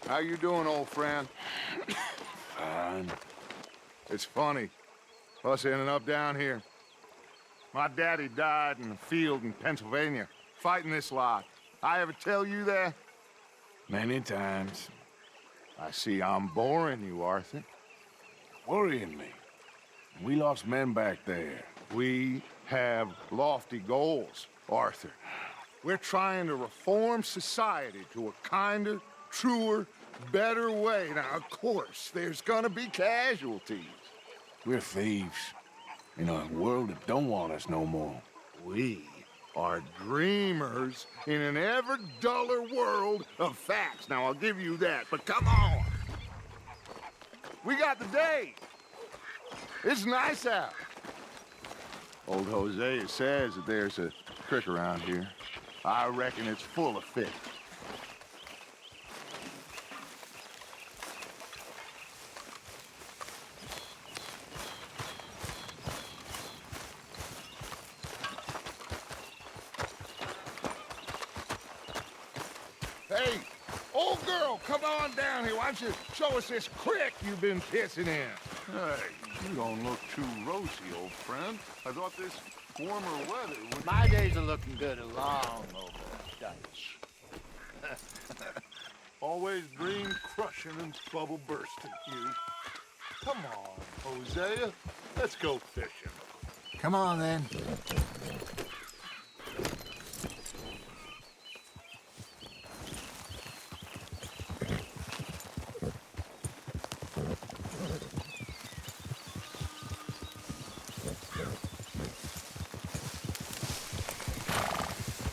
How you doing, old friend? Fine. It's funny, us ending up down here. My daddy died in a field in Pennsylvania, fighting this lot. I ever tell you that? Many times. I see I'm boring you, Arthur. Worrying me. We lost men back there. We have lofty goals, Arthur. We're trying to reform society to a kinder, truer, better way. Now, of course, there's gonna be casualties. We're thieves. In a world that don't want us no more. We are dreamers in an ever duller world of facts. Now, I'll give you that, but come on. We got the day. It's nice out. Old Hosea says that there's a creek around here. I reckon it's full of fish. Hey, old girl, come on down here. Why don't you show us this creek you've been pissing in? Hey, you don't look too rosy, old friend. I thought this warmer weather would... My days are looking good along over Dutch. Always dream crushing and bubble bursting, you. Come on, Hosea. Let's go fishing. Come on, then.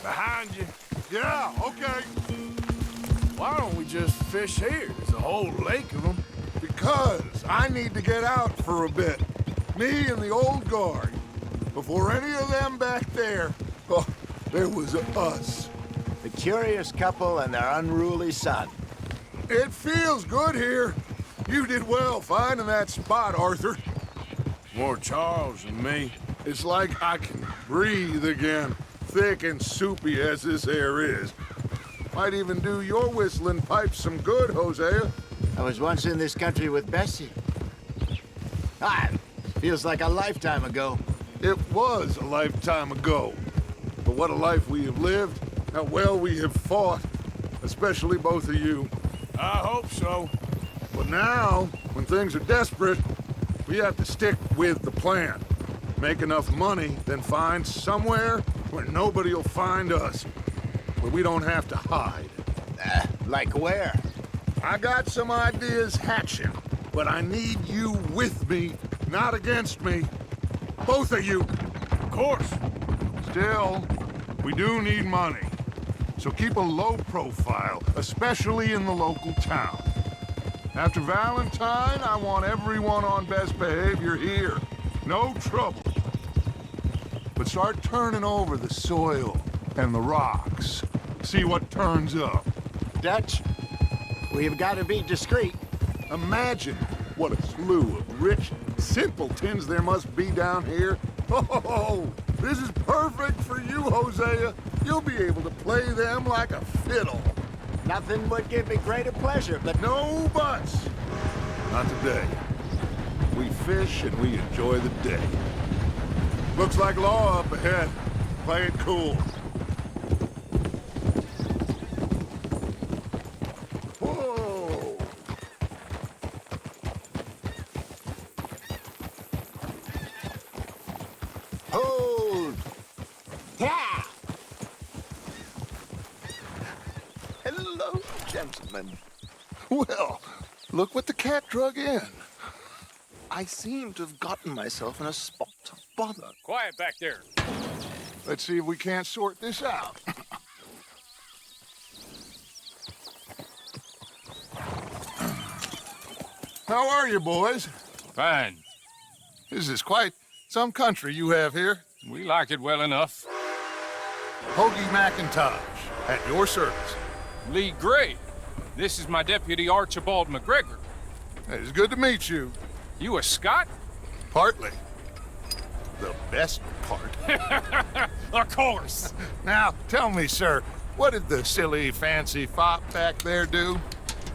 Behind you. Yeah, okay. Why don't we just fish here? There's a whole lake of them. Because I need to get out for a bit. Me and the old guard. Before any of them back there, oh, there was us. The curious couple and their unruly son. It feels good here. You did well finding that spot, Arthur. More Charles than me. It's like I can breathe again, thick and soupy as this air is. Might even do your whistling pipes some good, Hosea. I was once in this country with Bessie. Feels like a lifetime ago. It was a lifetime ago. But what a life we have lived, how well we have fought, especially both of you. I hope so. But now, when things are desperate, we have to stick with the plan. Make enough money, then find somewhere where nobody will find us. Where we don't have to hide. Like where? I got some ideas hatching, but I need you with me, not against me. Both of you. Of course. Still, we do need money. So keep a low profile, especially in the local town. After Valentine, I want everyone on best behavior here. No trouble. But start turning over the soil and the rocks. See what turns up. Dutch, we've got to be discreet. Imagine what a slew of rich simpletons there must be down here. Oh, this is perfect for you, Hosea. You'll be able to play them like a fiddle. Nothing would give me greater pleasure, but No buts. Not today. We fish and we enjoy the day. Looks like law up ahead. Play it cool. Whoa! hold. Yeah. Hello, gentlemen. Well, look what the cat drug in. I seem to have gotten myself in a spot of bother. Quiet back there. Let's see if we can't sort this out. How are you, boys? Fine. This is quite some country you have here. We like it well enough. Hoagie McIntosh, at your service. Lee Gray. This is my deputy Archibald McGregor. It's good to meet you. You a Scot? Partly. The best part. Of course. Now, tell me, sir, what did the silly, fancy fop back there do?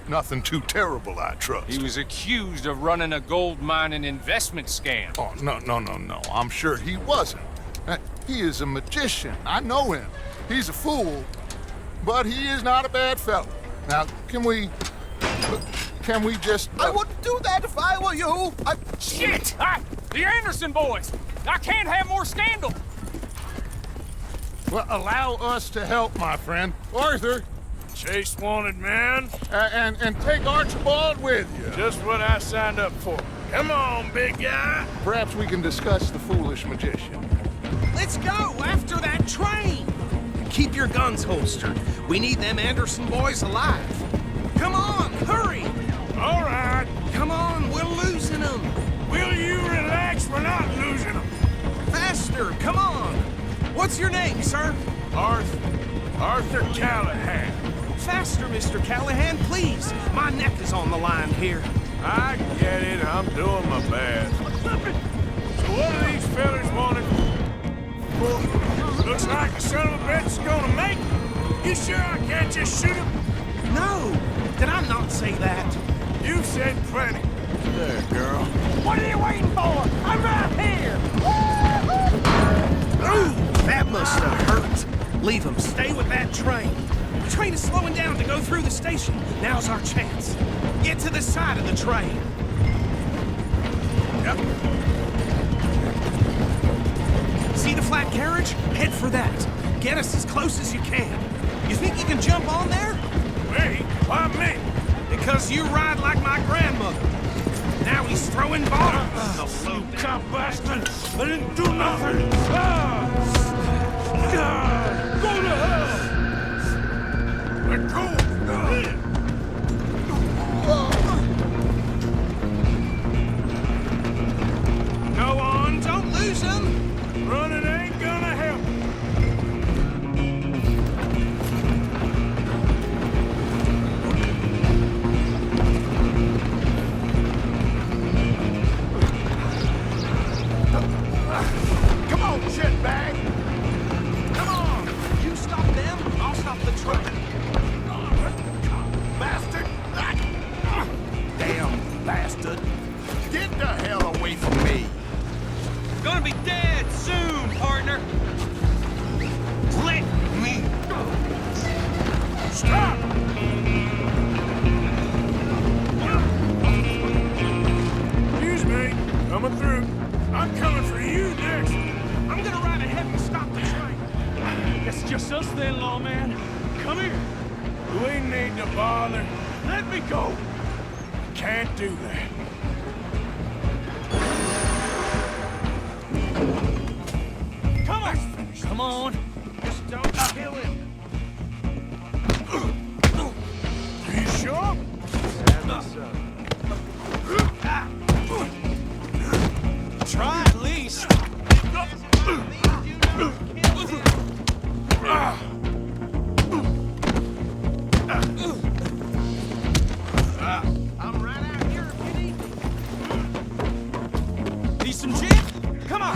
Nothing too terrible, I trust. He was accused of running a gold mining investment scam. Oh, no. I'm sure he wasn't. He is a magician. I know him. He's a fool, but he is not a bad fellow. Now, can we just... I wouldn't do that if I were you. Shit! The Anderson boys! I can't have more scandal! Well, allow us to help, my friend. Arthur, Chase wanted man. and take Archibald with you. Just what I signed up for. Come on, big guy. Perhaps we can discuss the foolish magician. Let's go after that train! Keep your guns holstered. We need them Anderson boys alive. Come on, hurry! All right. Come on, we're losing them. Will you relax? We're not losing them. Faster, come on. What's your name, sir? Arthur Callahan. Faster, Mr. Callahan, please. My neck is on the line here. I get it. I'm doing my best. So what are these fellas wanting? Looks like the son of a bitch is gonna make it. You sure I can't just shoot him? No, did I not say that? You said plenty. There, girl. What are you waiting for? I'm right here! Ooh, that must have hurt. Leave him. Stay with that train. The train is slowing down to go through the station. Now's our chance. Get to the side of the train. Yep. See the flat carriage? Head for that. Get us as close as you can. You think you can jump on there? Me? Why me? Because you ride like my grandmother. Now he's throwing bombs. You cop bastard! I didn't do nothing! Ah! Ah! Go to hell! Let go! Go on, don't lose him. Running ain't gonna help. Come on, shitbag! Come on! You stop them, I'll stop the train. Bastard! Damn bastard. Get the hell away from me! Gonna be dead soon, partner. Let me go. Stop! Excuse me. Coming through. I'm coming for you next. I'm gonna ride ahead and stop the train. It's just us then, lawman. Come here. We need to bother. Let me go. Can't do that. Come on. Come on. Just don't kill him. Are you sure? Try at least. I'm right out here if you need me. Need some gin? Come on.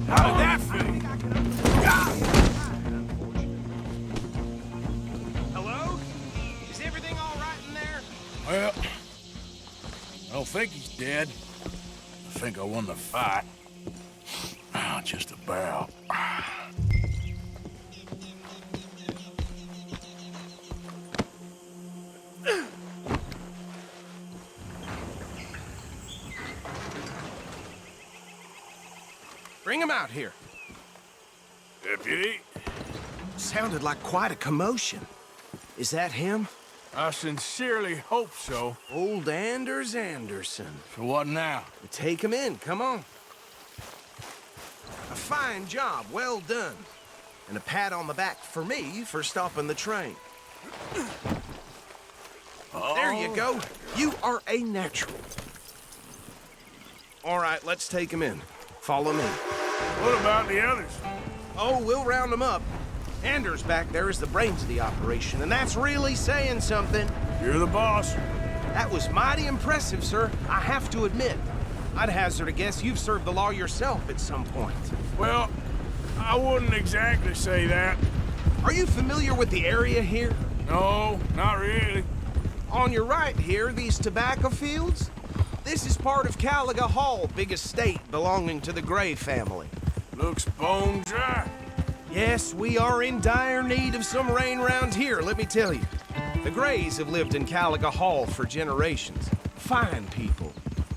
How did that feel? Hello? Is everything all right in there? Well, I don't think he's dead. I think I won the fight. Just about. Bring him out here. Deputy, Sounded like quite a commotion. Is that him? I sincerely hope so. Old Anders Anderson. So what now? Take him in, come on. A fine job, well done. And a pat on the back for me for stopping the train. There you go. You are a natural. All right, let's take him in. Follow me. What about the others? Oh, we'll round them up. Anders back there is the brains of the operation, and that's really saying something. You're the boss. That was mighty impressive, sir. I have to admit. I'd hazard a guess you've served the law yourself at some point. Well, I wouldn't exactly say that. Are you familiar with the area here? No, not really. On your right here, these tobacco fields? This is part of Caliga Hall, big estate belonging to the Gray family. Looks bone dry. Yes, we are in dire need of some rain round here, let me tell you. The Grays have lived in Caliga Hall for generations. Fine people.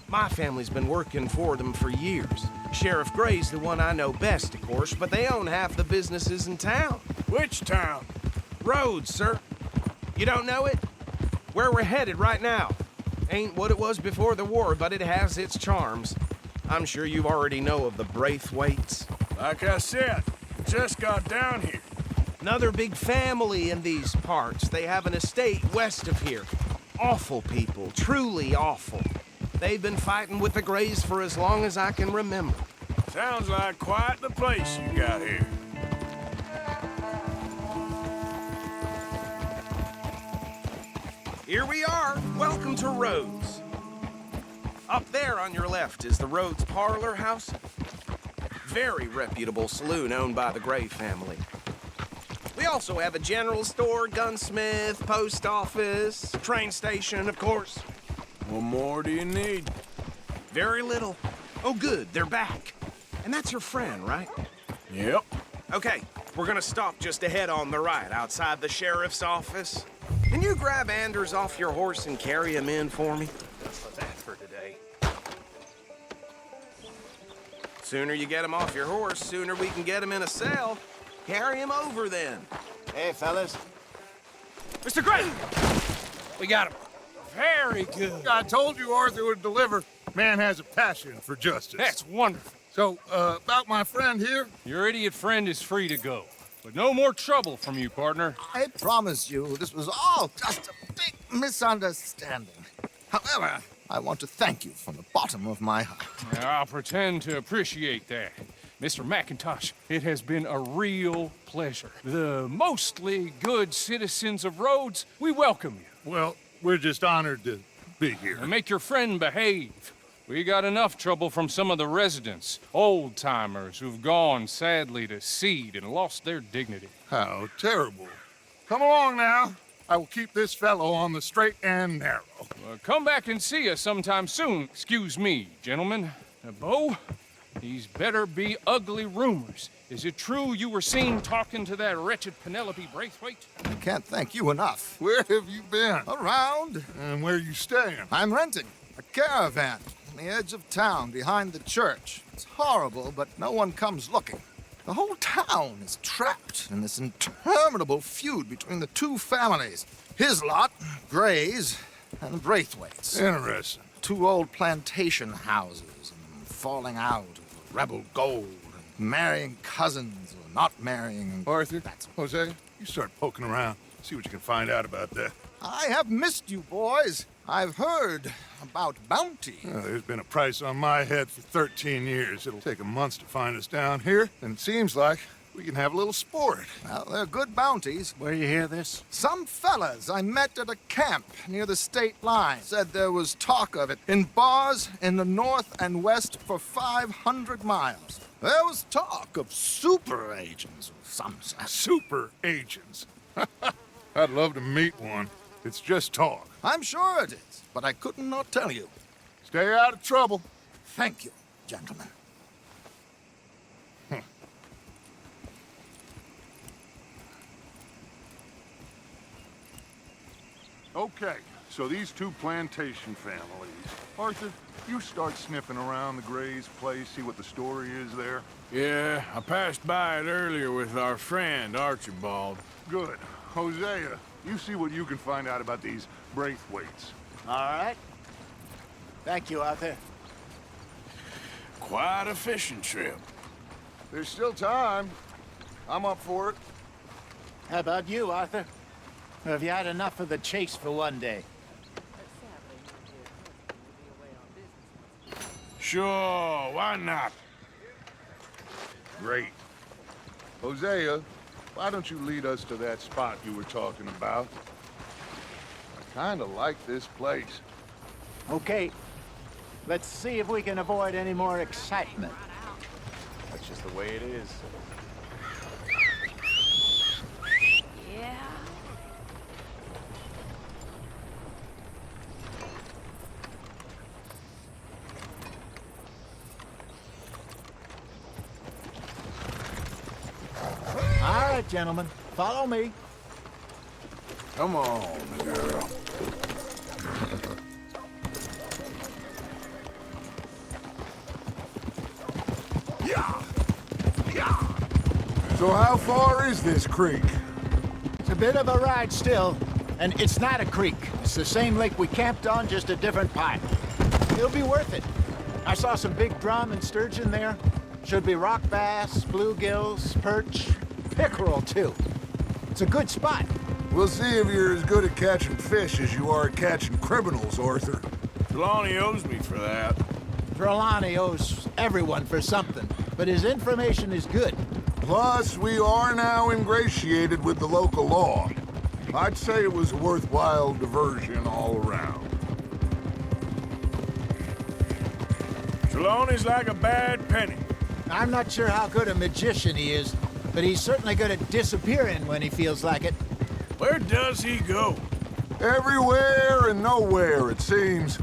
My family's been working for them for years. Sheriff Gray's the one I know best, of course, but they own half the businesses in town. Which town? Rhodes, sir. You don't know it? Where we're headed right now. Ain't what it was before the war, but it has its charms. I'm sure you already know of the Braithwaites. Like I said, just got down here. Another big family in these parts. They have an estate west of here. Awful people, truly awful. They've been fighting with the Grays for as long as I can remember. Sounds like quite the place you got here. Here we are. Welcome to Rhodes. Up there on your left is the Rhodes Parlor House. Very reputable saloon owned by the Gray family. We also have a general store, gunsmith, post office, train station, of course. What more do you need? Very little. Oh, good, they're back. And that's your friend, right? Yep. Okay, we're gonna stop just ahead on the right, outside the sheriff's office. Can you grab Anders off your horse and carry him in for me? That's that for today. Sooner you get him off your horse, sooner we can get him in a cell. Carry him over then. Hey, fellas. Mr. Gray! We got him. Very good. I told you Arthur would deliver. Man has a passion for justice. That's wonderful. So, about my friend here? Your idiot friend is free to go. But no more trouble from you, partner. I promise you, this was all just a big misunderstanding. However, I want to thank you from the bottom of my heart. I'll pretend to appreciate that. Mr. McIntosh, it has been a real pleasure. The mostly good citizens of Rhodes, we welcome you. Well, we're just honored to be here. And make your friend behave. We got enough trouble from some of the residents, old-timers who've gone, sadly, to seed and lost their dignity. How terrible. Come along now. I will keep this fellow on the straight and narrow. Come back and see us sometime soon. Excuse me, gentlemen. Bo, these better be ugly rumors. Is it true you were seen talking to that wretched Penelope Braithwaite? I can't thank you enough. Where have you been? Around. And where are you staying? I'm renting a caravan on the edge of town behind the church. It's horrible, but no one comes looking. The whole town is trapped in this interminable feud between the two families. His lot, Gray's, and the Braithwaites. Interesting. Two old plantation houses and falling out of rebel gold and marrying cousins or not marrying. Arthur, Jose, you start poking around. See what you can find out about that. I have missed you, boys. I've heard about bounty. There's been a price on my head for 13 years. It'll take 'em months to find us down here, and it seems like we can have a little sport. Well, they're good bounties. Where you hear this? Some fellas I met at a camp near the state line said there was talk of it in bars in the north and west for 500 miles. There was talk of super agents of some sort. Super agents. I'd love to meet one. It's just talk. I'm sure it is, but I couldn't not tell you. Stay out of trouble. Thank you, gentlemen. Okay, so these two plantation families. Arthur, you start sniffing around the Gray's place, see what the story is there. Yeah, I passed by it earlier with our friend, Archibald. Good. Hosea, you see what you can find out about these Braithwaites. All right. Thank you, Arthur. Quite a fishing trip. There's still time. I'm up for it. How about you, Arthur? Or have you had enough of the chase for one day? Sure, why not? Great. Hosea, why don't you lead us to that spot you were talking about? I kind of like this place. Okay. Let's see if we can avoid any more excitement. That's just the way it is. right, gentlemen. Follow me. Come on, girl. So how far is this creek? It's a bit of a ride still, and it's not a creek. It's the same lake we camped on, just a different part. It'll be worth it. I saw some big drum and sturgeon there. Should be rock bass, bluegills, perch, pickerel too. It's a good spot. We'll see if you're as good at catching fish as you are at catching criminals, Arthur. Trelawney owes me for that. Trelawney owes everyone for something, but his information is good. Plus, we are now ingratiated with the local law. I'd say it was a worthwhile diversion all around. Trelawney's like a bad penny. I'm not sure how good a magician he is, but he's certainly good at disappearing when he feels like it. Where does he go? Everywhere and nowhere, it seems.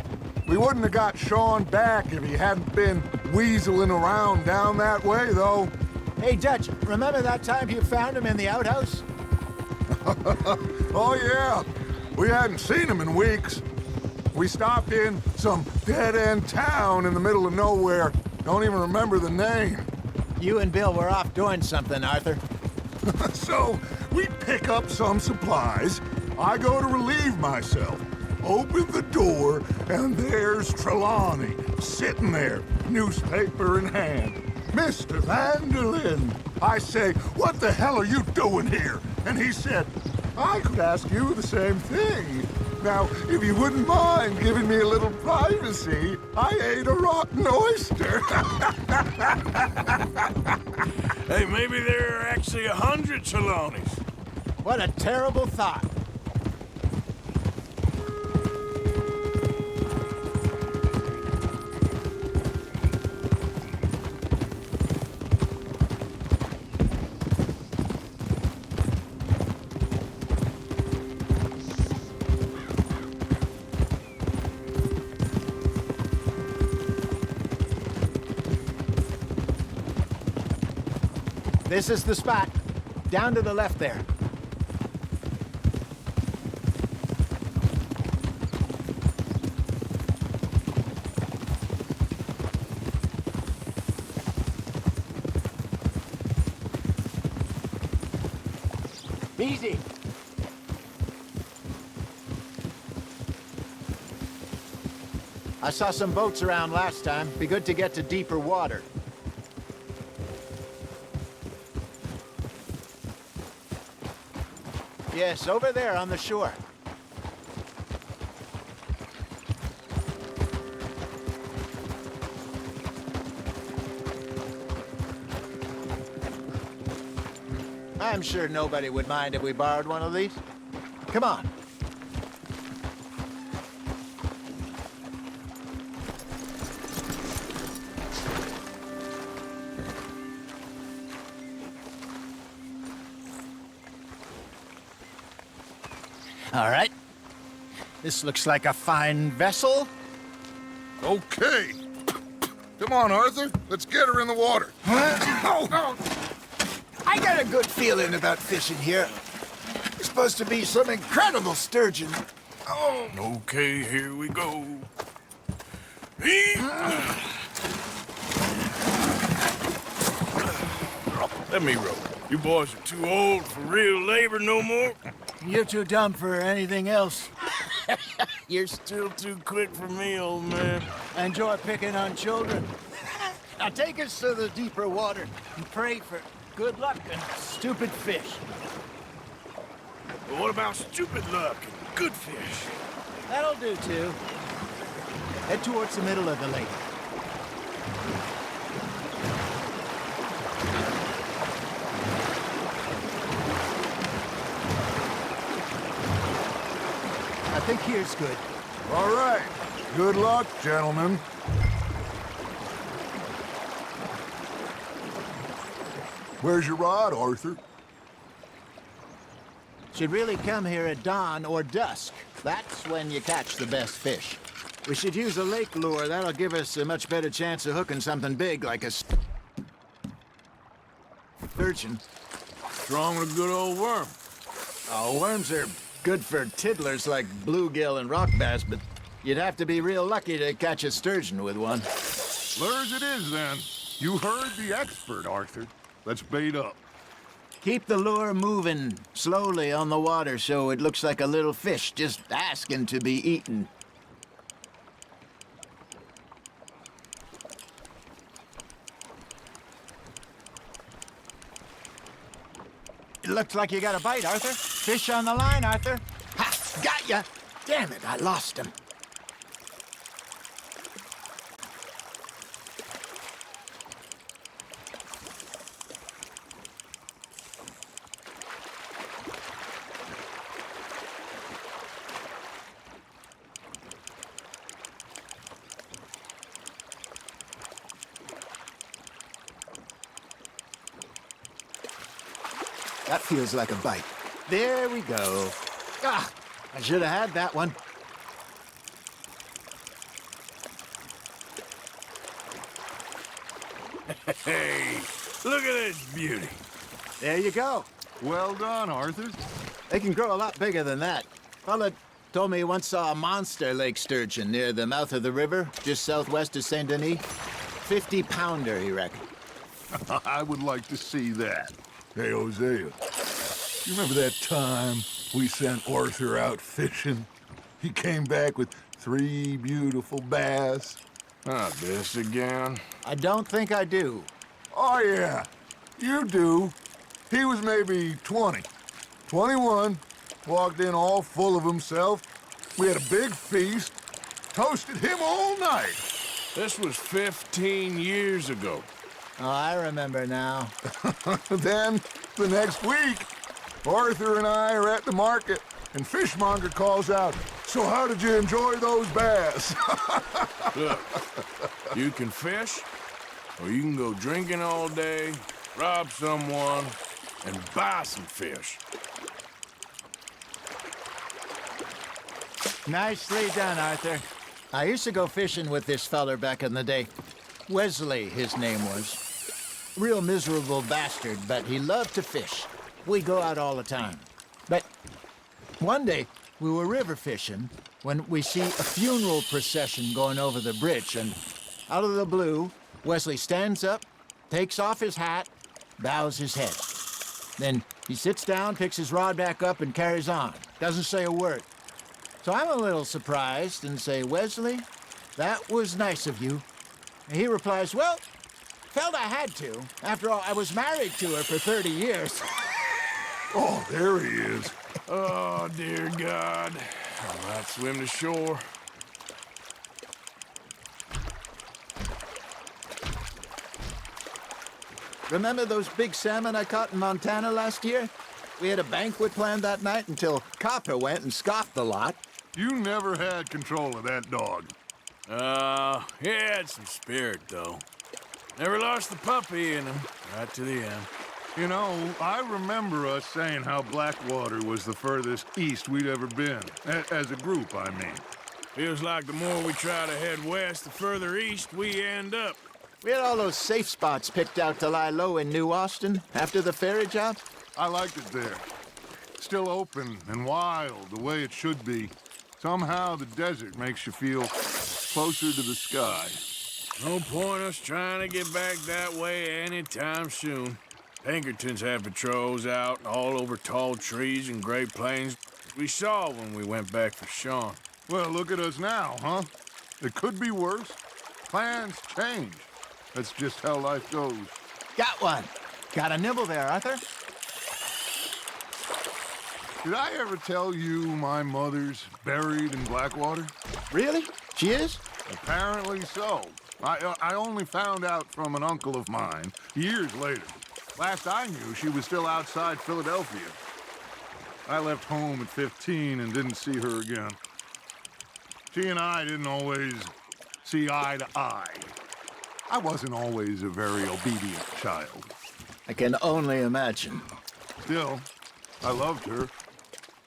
We wouldn't have got Sean back if he hadn't been weaseling around down that way, though. Hey, Dutch, remember that time you found him in the outhouse? Oh, yeah. We hadn't seen him in weeks. We stopped in some dead-end town in the middle of nowhere. Don't even remember the name. You and Bill were off doing something, Arthur. So, we pick up some supplies. I go to relieve myself. Open the door, and there's Trelawney, sitting there, newspaper in hand. Mr. Vanderlyn. I say, what the hell are you doing here? And he said, I could ask you the same thing. Now, if you wouldn't mind giving me a little privacy, I ate a rotten oyster. Hey, maybe there are actually 100 Trelawneys. What a terrible thought. This is the spot. Down to the left there. Easy. I saw some boats around last time. Be good to get to deeper water. Yes, over there on the shore. I'm sure nobody would mind if we borrowed one of these. Come on. All right. This looks like a fine vessel. Okay. Come on, Arthur. Let's get her in the water. Oh. I got a good feeling about fishing here. There's supposed to be some incredible sturgeon. Oh. Okay, here we go. Let me row. You boys are too old for real labor no more. You're too dumb for anything else. You're still too quick for me, old man. I enjoy picking on children. Now take us to the deeper water and pray for good luck and stupid fish. But what about stupid luck and good fish? That'll do, too. Head towards the middle of the lake. I think here's good. All right. Good luck, gentlemen. Where's your rod, Arthur? Should really come here at dawn or dusk. That's when you catch the best fish. We should use a lake lure. That'll give us a much better chance of hooking something big like a sturgeon. wrong with a good old worm? Oh, worms are good for tiddlers like bluegill and rock bass, but you'd have to be real lucky to catch a sturgeon with one. Lures it is, then. You heard the expert, Arthur. Let's bait up. Keep the lure moving slowly on the water so it looks like a little fish just asking to be eaten. It looks like you got a bite, Arthur. Fish on the line, Arthur. Ha! Got ya! Damn it, I lost him. That feels like a bite. There we go. Ah, I should have had that one. Hey, look at this beauty. There you go. Well done, Arthur. They can grow a lot bigger than that. Fella told me he once saw a monster lake sturgeon near the mouth of the river, just southwest of Saint Denis. 50-pounder, he reckoned. I would like to see that. Hey, Hosea, you remember that time we sent Arthur out fishing? He came back with 3 beautiful bass. Not this again. I don't think I do. Oh, yeah, you do. He was maybe 20, 21, walked in all full of himself. We had a big feast, toasted him all night. This was 15 years ago. Oh, I remember now. Then, the next week, Arthur and I are at the market, and Fishmonger calls out, "So how did you enjoy those bass?" Look, you can fish, or you can go drinking all day, rob someone, and buy some fish. Nicely done, Arthur. I used to go fishing with this feller back in the day. Wesley, his name was. Real miserable bastard, but he loved to fish. We go out all the time. But one day, we were river fishing when we see a funeral procession going over the bridge, and out of the blue, Wesley stands up, takes off his hat, bows his head. Then he sits down, picks his rod back up, and carries on. Doesn't say a word. So I'm a little surprised and say, "Wesley, that was nice of you." And he replies, "Well, felt I had to. After all, I was married to her for 30 years. Oh, there he is. Oh, dear God. I might swim to shore. Remember those big salmon I caught in Montana last year? We had a banquet planned that night until Copper went and scoffed the lot. You never had control of that dog. He had some spirit, though. Never lost the puppy in him, right to the end. You know, I remember us saying how Blackwater was the furthest east we'd ever been. As a group, I mean. Feels like the more we try to head west, the further east we end up. We had all those safe spots picked out to lie low in New Austin after the ferry job. I liked it there. Still open and wild, the way it should be. Somehow the desert makes you feel closer to the sky. No point us trying to get back that way anytime soon. Pinkertons have patrols out all over tall trees and Great Plains. We saw when we went back for Sean. Well, look at us now, huh? It could be worse. Plans change. That's just how life goes. Got one. Got a nibble there, Arthur. Did I ever tell you my mother's buried in Blackwater? Really? She is? Apparently so. I only found out from an uncle of mine years later. Last I knew, she was still outside Philadelphia. I left home at 15 and didn't see her again. She and I didn't always see eye to eye. I wasn't always a very obedient child. I can only imagine. Still, I loved her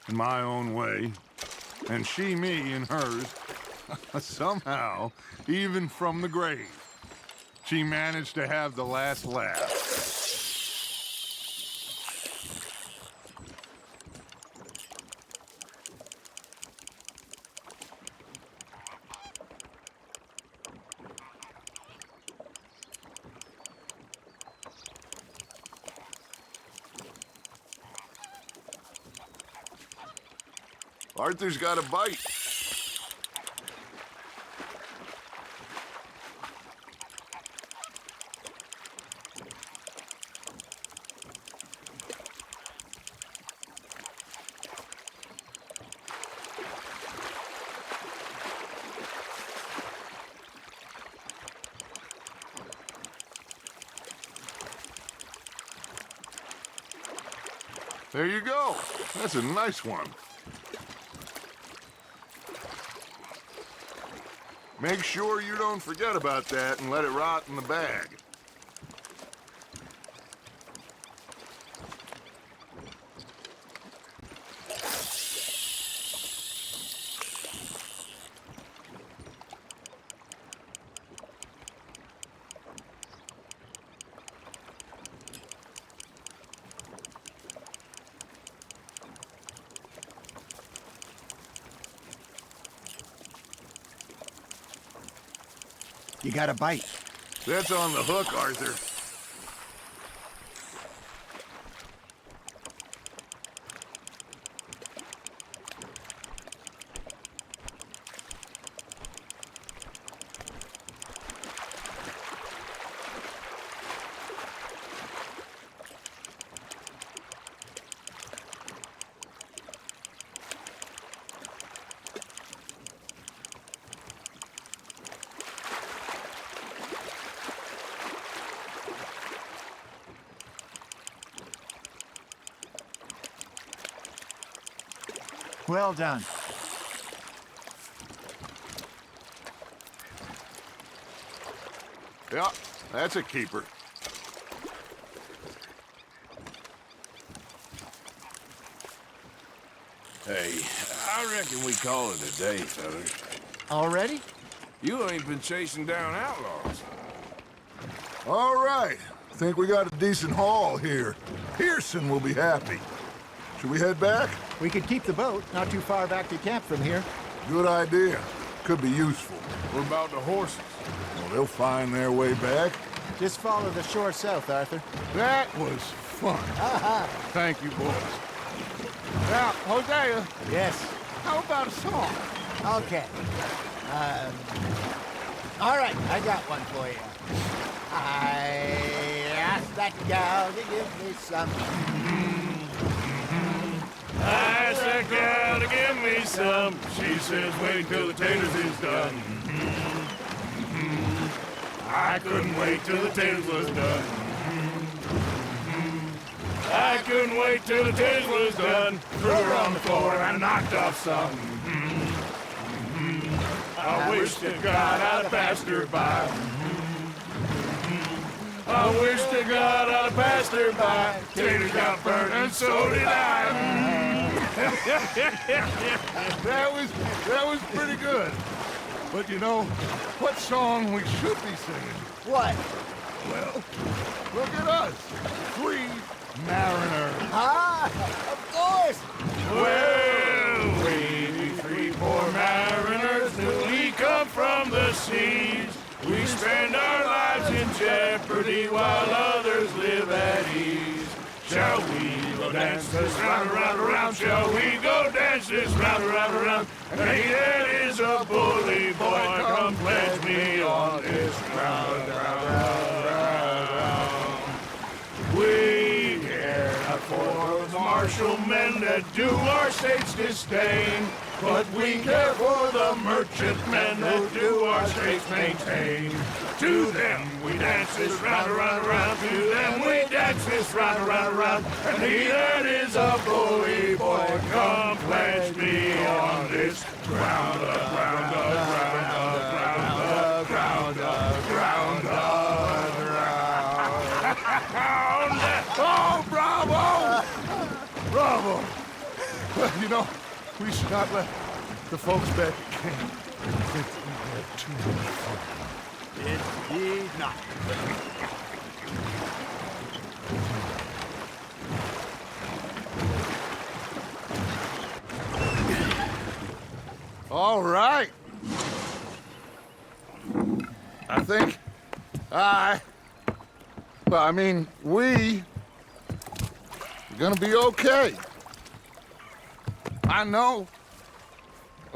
in my own way, and she me in hers. Somehow, even from the grave, she managed to have the last laugh. Arthur's got a bite. There you go. That's a nice one. Make sure you don't forget about that and let it rot in the bag. You got a bite. That's on the hook, Arthur. Well done. Yeah, that's a keeper. Hey, I reckon we call it a day, fellas. Already? You ain't been chasing down outlaws. All right. Think we got a decent haul here. Pearson will be happy. Should we head back? We could keep the boat not too far back to camp from here. Good idea. Could be useful. What about the horses? Well, they'll find their way back. Just follow the shore south, Arthur. That was fun. Thank you, boys. Now, Hosea, Yes. how about a song? Okay. All right, I got one for you. I asked that gal to give me some. I asked that gal to give me some. She says, wait till the taters is done. I couldn't wait till the taters was done. I couldn't wait till the taters was done. Threw her on the floor and I knocked off some. I wish to God I'd passed her by. I wish to God I'd passed her by. Taters got burnt and so did I. That was pretty good. But you know, what song we should be singing? What? Well, look at us. 3 mariners. Ah, of course. Well, we 3 poor mariners newly come from the seas. We spend our lives in jeopardy while others live at ease. Shall we go dance this round, around, around? Shall we go dance this round, around, around? And he that is a bully boy, come pledge me on this round, round, round, round. We care not for the martial men that do our state's disdain, but we care for the merchantmen that do our states maintain. To them we dance this round, around, around. To them we dance this round, around, around. And he that is a bully boy, come pledge me on this ground, ground, ground, ground, ground, ground, ground. Oh, bravo! Bravo! Well, you know, we should not let the folks back at camp think we had too much fun. Indeed not. All right. I think we're gonna be okay. I know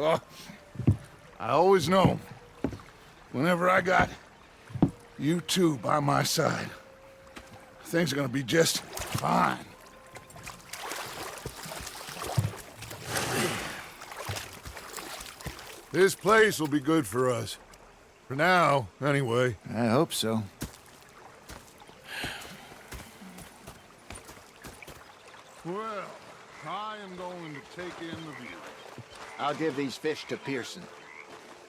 Oh, I always know, whenever I got you two by my side, things are gonna be just fine. This place will be good for us. For now, anyway. I hope so. Well, I am going to take in the view. I'll give these fish to Pearson.